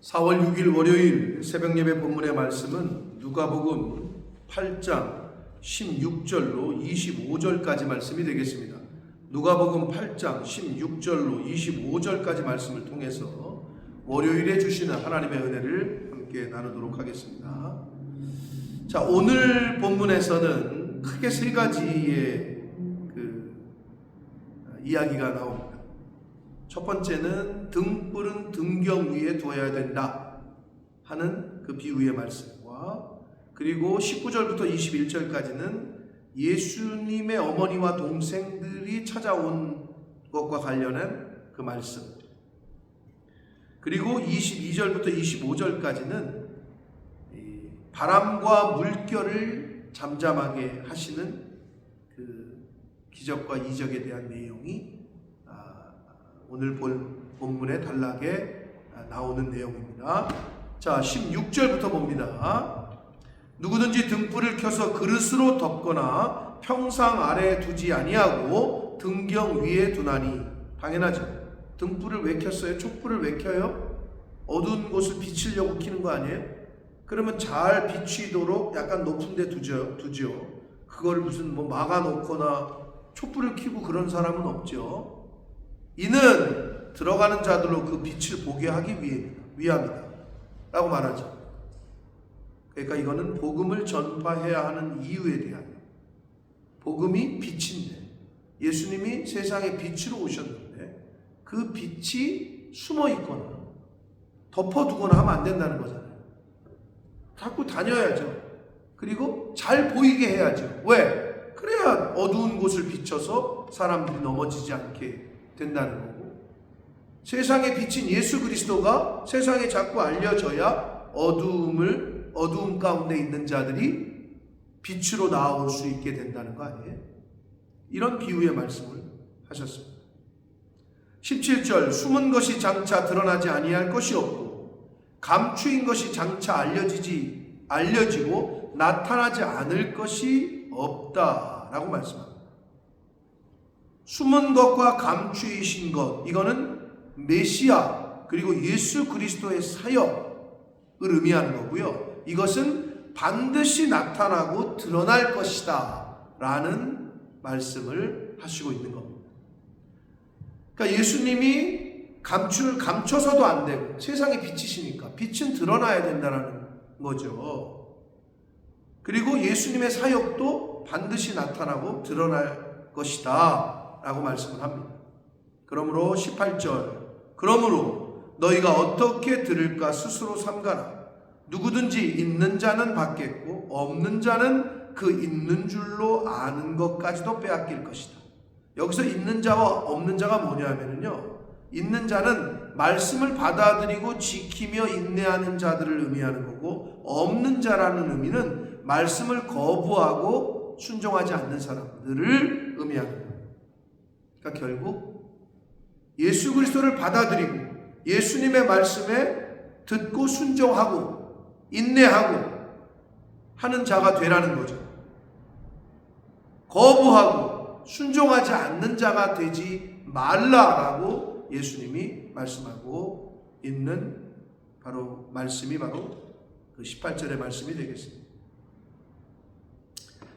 4월 6일 월요일 새벽예배 본문의 말씀은 누가복음 8장 16절로 25절까지 말씀이 되겠습니다. 누가복음 8장 16절로 25절까지 말씀을 통해서 월요일에 주시는 하나님의 은혜를 함께 나누도록 하겠습니다. 자, 오늘 본문에서는 크게 세 가지의 이야기가 나옵니다. 첫 번째는 등불은 등경 위에 두어야 된다 하는 그 비유의 말씀과, 그리고 19절부터 21절까지는 예수님의 어머니와 동생들이 찾아온 것과 관련한 그 말씀, 그리고 22절부터 25절까지는 바람과 물결을 잠잠하게 하시는 그 기적과 이적에 대한 내용이 오늘 본문에 단락에 나오는 내용입니다. 자, 16절부터 봅니다. 누구든지 등불을 켜서 그릇으로 덮거나 평상 아래에 두지 아니하고 등경 위에 두나니. 당연하죠. 등불을 왜 켰어요? 촛불을 왜 켜요? 어두운 곳을 비치려고 켜는 거 아니에요? 그러면 잘 비치도록 약간 높은 데 두죠. 그걸 무슨 막아놓거나 촛불을 켜고 그런 사람은 없죠. 이는 들어가는 자들로 그 빛을 보게 하기 위함이다 라고 말하죠. 그러니까 이거는 복음을 전파해야 하는 이유에 대한, 복음이 빛인데 예수님이 세상에 빛으로 오셨는데 그 빛이 숨어 있거나 덮어두거나 하면 안 된다는 거잖아요. 자꾸 다녀야죠. 그리고 잘 보이게 해야죠. 왜? 그래야 어두운 곳을 비춰서 사람들이 넘어지지 않게 된다는 거고, 세상의 빛인 예수 그리스도가 세상에 자꾸 알려져야 어두움 가운데 있는 자들이 빛으로 나아올 수 있게 된다는 거 아니에요? 이런 비유의 말씀을 하셨습니다. 17절, 숨은 것이 장차 드러나지 아니할 것이 없고 감추인 것이 장차 알려지고 나타나지 않을 것이 없다라고 말씀합니다. 숨은 것과 감추이신 것, 이거는 메시아 그리고 예수 그리스도의 사역을 의미하는 거고요. 이것은 반드시 나타나고 드러날 것이다 라는 말씀을 하시고 있는 겁니다. 그러니까 예수님이 감춰서도 안 되고 세상에 빛이시니까 빛은 드러나야 된다는 거죠. 그리고 예수님의 사역도 반드시 나타나고 드러날 것이다 라고 말씀을 합니다. 그러므로 18절, 그러므로 너희가 어떻게 들을까 스스로 삼가라. 누구든지 있는 자는 받겠고 없는 자는 그 있는 줄로 아는 것까지도 빼앗길 것이다. 여기서 있는 자와 없는 자가 뭐냐면요, 있는 자는 말씀을 받아들이고 지키며 인내하는 자들을 의미하는 거고, 없는 자라는 의미는 말씀을 거부하고 순종하지 않는 사람들을 의미하는 거예요. 그러니까 결국 예수 그리스도를 받아들이고 예수님의 말씀에 듣고 순종하고 인내하고 하는 자가 되라는 거죠. 거부하고 순종하지 않는 자가 되지 말라라고 예수님이 말씀하고 있는 바로 말씀이 바로 그 18절의 말씀이 되겠습니다.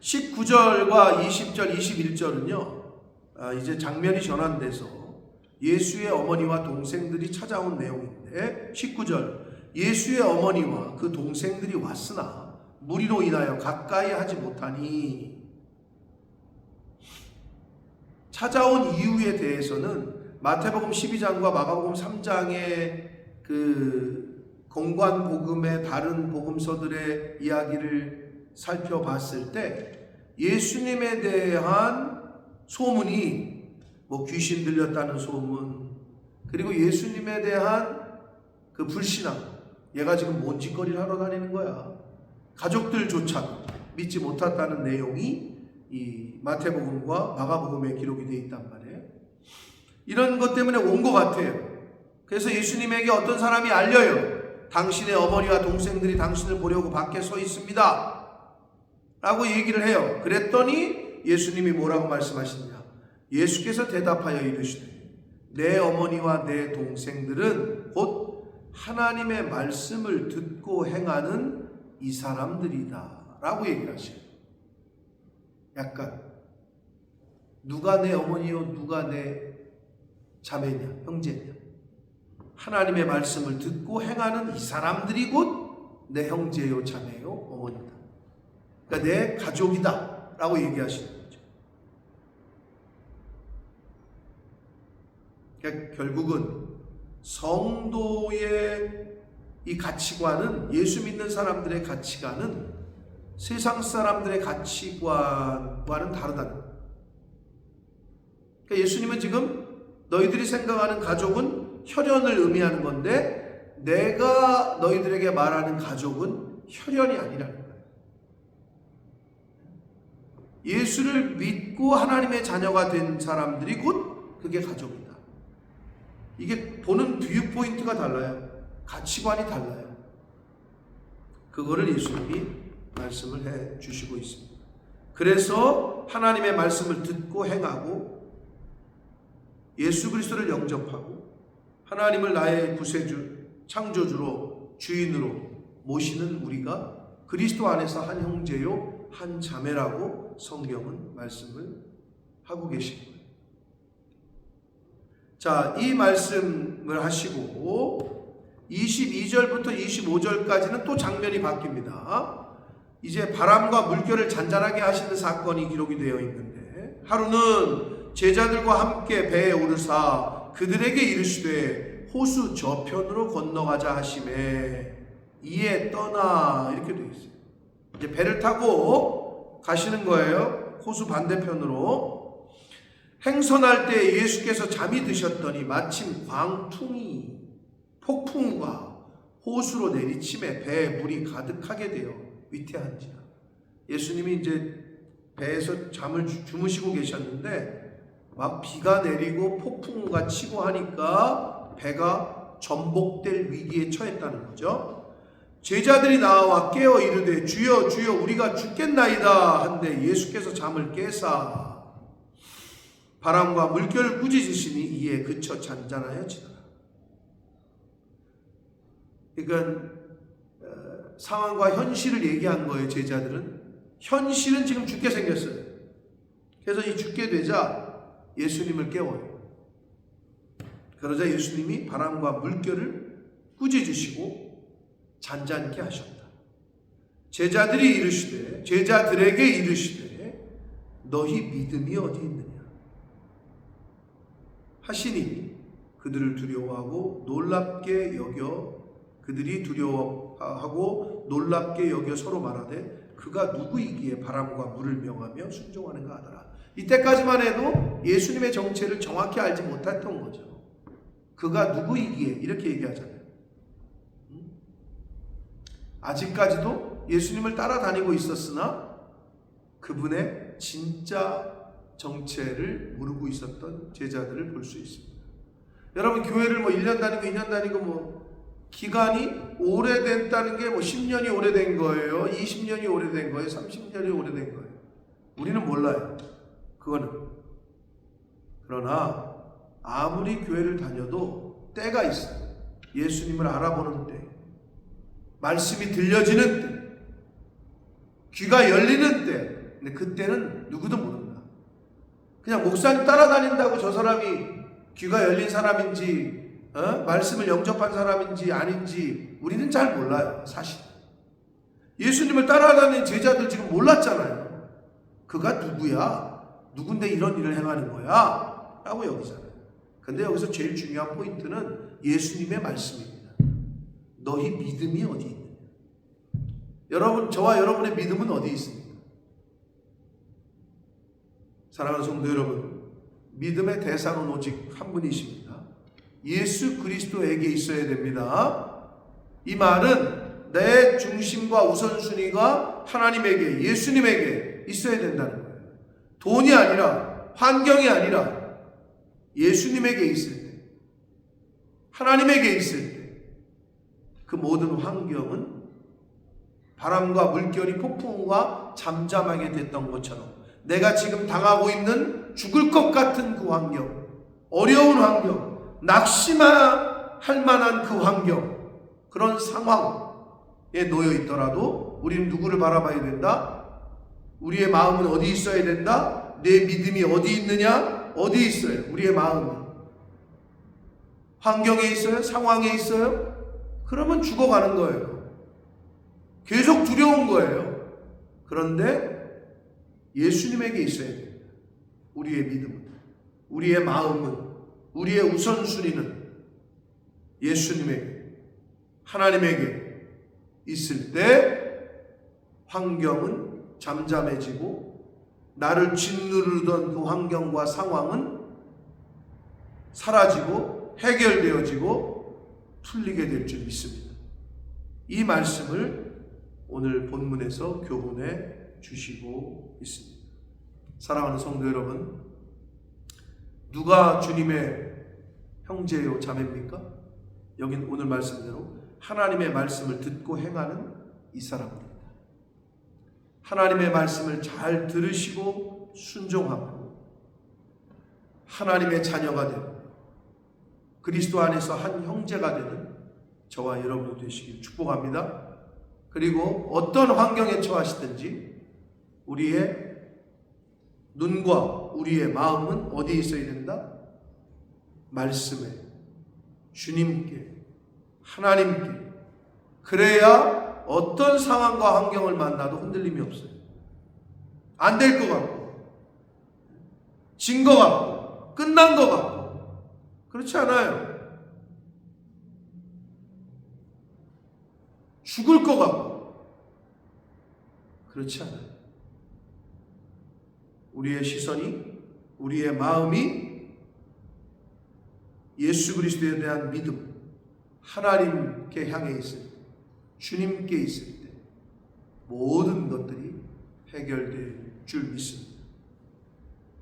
19절과 20절, 21절은요 이제 장면이 전환돼서 예수의 어머니와 동생들이 찾아온 내용인데, 19절, 예수의 어머니와 그 동생들이 왔으나 무리로 인하여 가까이 하지 못하니. 찾아온 이유에 대해서는 마태복음 12장과 마가복음 3장의 그 공관 복음의 다른 복음서들의 이야기를 살펴봤을 때 예수님에 대한 소문이 귀신 들렸다는 소문, 그리고 예수님에 대한 그 불신앙, 얘가 지금 뭔 짓거리를 하러 다니는 거야, 가족들조차 믿지 못했다는 내용이 이 마태복음과 마가복음에 기록이 되어 있단 말이에요. 이런 것 때문에 온 것 같아요. 그래서 예수님에게 어떤 사람이 알려요. 당신의 어머니와 동생들이 당신을 보려고 밖에 서 있습니다 라고 얘기를 해요. 그랬더니 예수님이 뭐라고 말씀하시느냐, 예수께서 대답하여 이르시되 내 어머니와 내 동생들은 곧 하나님의 말씀을 듣고 행하는 이 사람들이다 라고 얘기를 하셔요. 약간 누가 내 어머니요 누가 내 자매냐 형제냐, 하나님의 말씀을 듣고 행하는 이 사람들이 곧 내 형제요 자매요 어머니다, 그러니까 내 가족이다 라고 얘기하시는 거죠. 그러니까 결국은 성도의 이 가치관은, 예수 믿는 사람들의 가치관은 세상 사람들의 가치관과는 다르다는 거예요. 그러니까 예수님은 지금 너희들이 생각하는 가족은 혈연을 의미하는 건데, 내가 너희들에게 말하는 가족은 혈연이 아니라는 거예요. 예수를 믿고 하나님의 자녀가 된 사람들이 곧 그게 가족이다. 이게 보는 뷰 포인트가 달라요. 가치관이 달라요. 그거를 예수님이 말씀을 해 주시고 있습니다. 그래서 하나님의 말씀을 듣고 행하고 예수 그리스도를 영접하고 하나님을 나의 구세주, 창조주로, 주인으로 모시는 우리가 그리스도 안에서 한 형제요 한 자매라고 성경은 말씀을 하고 계십니다. 자, 이 말씀을 하시고 22절부터 25절까지는 또 장면이 바뀝니다. 이제 바람과 물결을 잔잔하게 하시는 사건이 기록이 되어 있는데, 하루는 제자들과 함께 배에 오르사 그들에게 이르시되 호수 저편으로 건너가자 하시매 이에 떠나, 이렇게 되어 있어요. 이제 배를 타고 가시는 거예요. 호수 반대편으로. 행선할 때 예수께서 잠이 드셨더니 마침 광풍이, 폭풍우가 호수로 내리침에 배에 물이 가득하게 되어 위태한지라. 예수님이 이제 배에서 잠을 주무시고 계셨는데 막 비가 내리고 폭풍우가 치고 하니까 배가 전복될 위기에 처했다는 거죠. 제자들이 나와 깨어 이르되 주여 주여 우리가 죽겠나이다 한데 예수께서 잠을 깨사 바람과 물결을 꾸짖으시니 이에 그쳐 잔잔하여지더라. 그러니까 상황과 현실을 얘기한 거예요. 제자들은 현실은 지금 죽게 생겼어요. 그래서 이 죽게 되자 예수님을 깨워요. 그러자 예수님이 바람과 물결을 꾸짖으시고 잔잔케 하셨다. 제자들에게 이르시되 너희 믿음이 어디 있느냐 하시니 그들을 두려워하고 놀랍게 여겨, 그들이 두려워하고 놀랍게 여겨 서로 말하되 그가 누구이기에 바람과 물을 명하며 순종하는가 하더라. 이때까지만 해도 예수님의 정체를 정확히 알지 못했던 거죠. 그가 누구이기에 이렇게 얘기하잖아요. 아직까지도 예수님을 따라다니고 있었으나 그분의 진짜 정체를 모르고 있었던 제자들을 볼 수 있습니다. 여러분, 교회를 1년 다니고 2년 다니고 기간이 오래됐다는 게 10년이 오래된 거예요, 20년이 오래된 거예요, 30년이 오래된 거예요. 우리는 몰라요, 그거는. 그러나 아무리 교회를 다녀도 때가 있어요. 예수님을 알아보는 때, 말씀이 들려지는 때, 귀가 열리는 때. 근데 그때는 누구도 모른다. 그냥 목사님 따라다닌다고 저 사람이 귀가 열린 사람인지 말씀을 영접한 사람인지 아닌지 우리는 잘 몰라요. 사실 예수님을 따라다니는 제자들 지금 몰랐잖아요. 그가 누구야? 누군데 이런 일을 행하는 거야? 라고 여기잖아요. 근데 여기서 제일 중요한 포인트는 예수님의 말씀입니다. 너희 믿음이 어디 있느냐? 여러분, 저와 여러분의 믿음은 어디 있습니까? 사랑하는 성도 여러분, 믿음의 대상은 오직 한 분이십니다. 예수 그리스도에게 있어야 됩니다. 이 말은 내 중심과 우선순위가 하나님에게, 예수님에게 있어야 된다는 거예요. 돈이 아니라, 환경이 아니라 예수님에게 있을 때, 하나님에게 있을 때 그 모든 환경은 바람과 물결이 폭풍우가 잠잠하게 됐던 것처럼 내가 지금 당하고 있는 죽을 것 같은 그 환경, 어려운 환경, 낙심할 만한 그 환경, 그런 상황에 놓여 있더라도 우리는 누구를 바라봐야 된다? 우리의 마음은 어디 있어야 된다? 내 믿음이 어디 있느냐? 어디 있어요? 우리의 마음이 환경에 있어요? 상황에 있어요? 그러면 죽어가는 거예요. 계속 두려운 거예요. 그런데 예수님에게 있어야 됩니다. 우리의 믿음은, 우리의 마음은, 우리의 우선순위는 예수님에게, 하나님에게 있을 때 환경은 잠잠해지고 나를 짓누르던 그 환경과 상황은 사라지고 해결되어지고 풀리게 될 줄 믿습니다. 이 말씀을 오늘 본문에서 교훈해 주시고 있습니다. 사랑하는 성도 여러분, 누가 주님의 형제요 자매입니까? 여긴 오늘 말씀대로 하나님의 말씀을 듣고 행하는 이 사람들입니다. 하나님의 말씀을 잘 들으시고 순종하고 하나님의 자녀가 되는, 그리스도 안에서 한 형제가 되는 저와 여러분 되시길 축복합니다. 그리고 어떤 환경에 처하시든지 우리의 눈과 우리의 마음은 어디에 있어야 된다? 말씀에, 주님께, 하나님께. 그래야 어떤 상황과 환경을 만나도 흔들림이 없어요. 안 될 것 같고, 진 것 같고, 끝난 것 같고. 그렇지 않아요. 죽을 것 같고. 그렇지 않아요. 우리의 시선이, 우리의 마음이 예수 그리스도에 대한 믿음, 하나님께 향해 있을 때, 주님께 있을 때 모든 것들이 해결될 줄 믿습니다.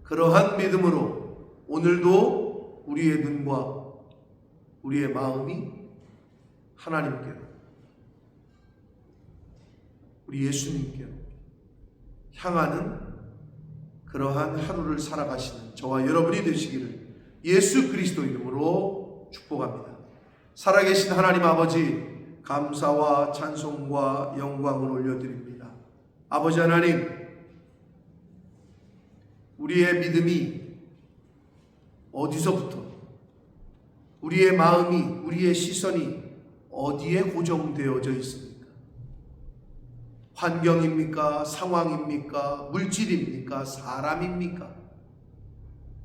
그러한 믿음으로 오늘도 우리의 눈과 우리의 마음이 하나님께로, 우리 예수님께로 향하는 그러한 하루를 살아가시는 저와 여러분이 되시기를 예수 그리스도 이름으로 축복합니다. 살아계신 하나님 아버지, 감사와 찬송과 영광을 올려드립니다. 아버지 하나님, 우리의 믿음이 어디서부터, 우리의 마음이, 우리의 시선이 어디에 고정되어져 있습니까? 환경입니까? 상황입니까? 물질입니까? 사람입니까?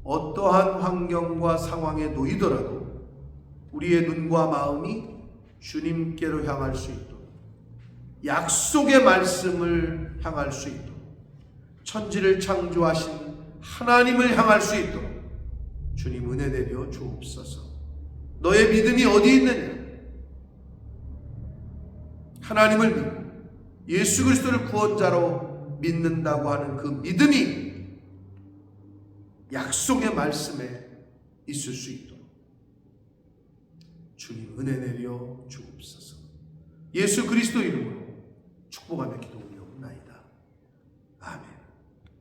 어떠한 환경과 상황에 놓이더라도 우리의 눈과 마음이 주님께로 향할 수 있도록, 약속의 말씀을 향할 수 있도록, 천지를 창조하신 하나님을 향할 수 있도록 주님 은혜 내려 주옵소서. 너의 믿음이 어디 있느냐? 하나님을 믿고 예수 그리스도를 구원자로 믿는다고 하는 그 믿음이 약속의 말씀에 있을 수 있도록 주님 은혜 내려 주옵소서. 예수 그리스도 이름으로 축복하며